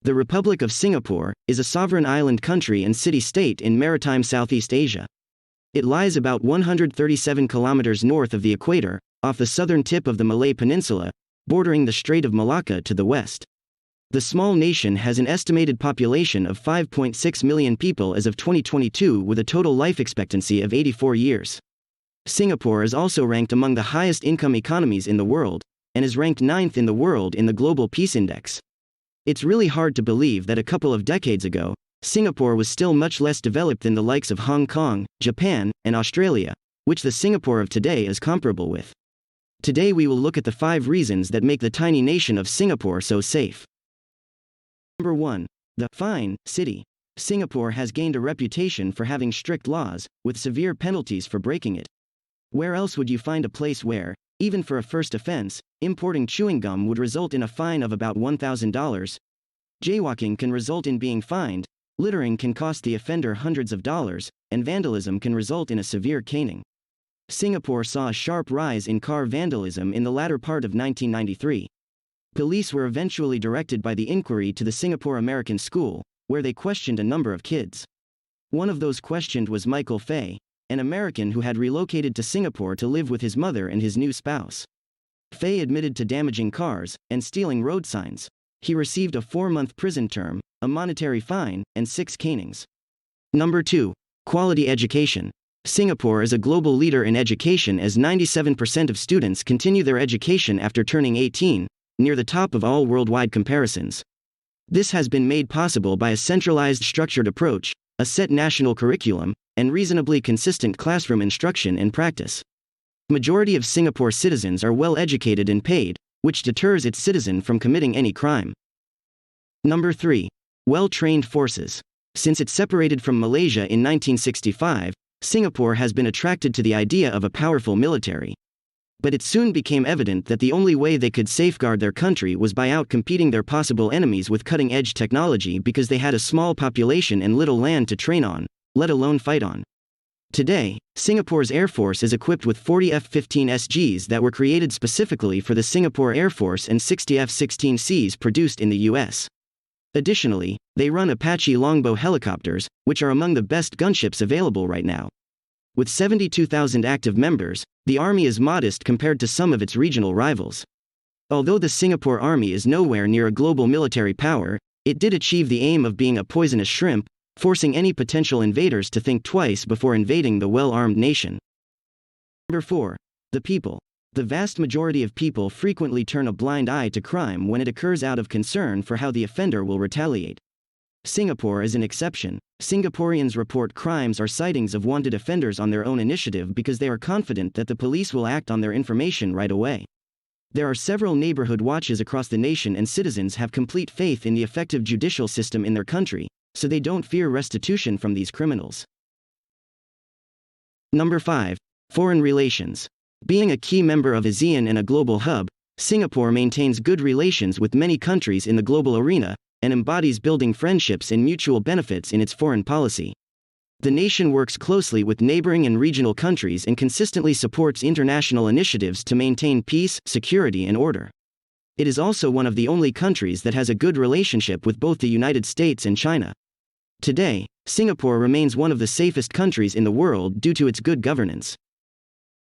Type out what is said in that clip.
The Republic of Singapore is a sovereign island country and city-state in maritime Southeast Asia. It lies about 137 kilometers north of the equator, off the southern tip of the Malay Peninsula, bordering the Strait of Malacca to the west. The small nation has an estimated population of 5.6 million people as of 2022, with a total life expectancy of 84 years. Singapore is also ranked among the highest income economies in the world, and is ranked 9th in the world in the Global Peace Index. It's really hard to believe that a couple of decades ago, Singapore was still much less developed than the likes of Hong Kong, Japan, and Australia, which the Singapore of today is comparable with. Today we will look at the 5 reasons that make the tiny nation of Singapore so safe. Number 1. The fine city. Singapore has gained a reputation for having strict laws, with severe penalties for breaking it. Where else would you find a place where, even for a first offense, importing chewing gum would result in a fine of about $1,000? Jaywalking can result in being fined, littering can cost the offender hundreds of dollars, and vandalism can result in a severe caning. Singapore saw a sharp rise in car vandalism in the latter part of 1993. Police were eventually directed by the inquiry to the Singapore American School, where they questioned a number of kids. One of those questioned was Michael Fay, an American who had relocated to Singapore to live with his mother and his new spouse. Fay admitted to damaging cars and stealing road signs. He received a 4-month prison term, a monetary fine, and 6 canings. Number 2. Quality education. Singapore is a global leader in education, as 97% of students continue their education after turning 18, near the top of all worldwide comparisons. This has been made possible by a centralized structured approach, a set national curriculum, and reasonably consistent classroom instruction and practice. Majority of Singapore citizens are well educated and paid, which deters its citizen from committing any crime. Number 3. Well-trained forces. Since it separated from Malaysia in 1965, Singapore has been attracted to the idea of a powerful military. But it soon became evident that the only way they could safeguard their country was by outcompeting their possible enemies with cutting-edge technology, because they had a small population and little land to train on, let alone fight on. Today, Singapore's Air Force is equipped with 40 F-15SGs that were created specifically for the Singapore Air Force and 60 F-16Cs produced in the US. Additionally, they run Apache Longbow helicopters, which are among the best gunships available right now. With 72,000 active members, the Army is modest compared to some of its regional rivals. Although the Singapore Army is nowhere near a global military power, it did achieve the aim of being a poisonous shrimp, forcing any potential invaders to think twice before invading the well-armed nation. Number 4. The people. The vast majority of people frequently turn a blind eye to crime when it occurs out of concern for how the offender will retaliate. Singapore is an exception. Singaporeans report crimes or sightings of wanted offenders on their own initiative because they are confident that the police will act on their information right away. There are several neighborhood watches across the nation, and citizens have complete faith in the effective judicial system in their country, so they don't fear restitution from these criminals. Number 5. Foreign relations. Being a key member of ASEAN and a global hub, Singapore maintains good relations with many countries in the global arena, and embodies building friendships and mutual benefits in its foreign policy. The nation works closely with neighboring and regional countries and consistently supports international initiatives to maintain peace, security, and order. It is also one of the only countries that has a good relationship with both the United States and China. Today, Singapore remains one of the safest countries in the world due to its good governance.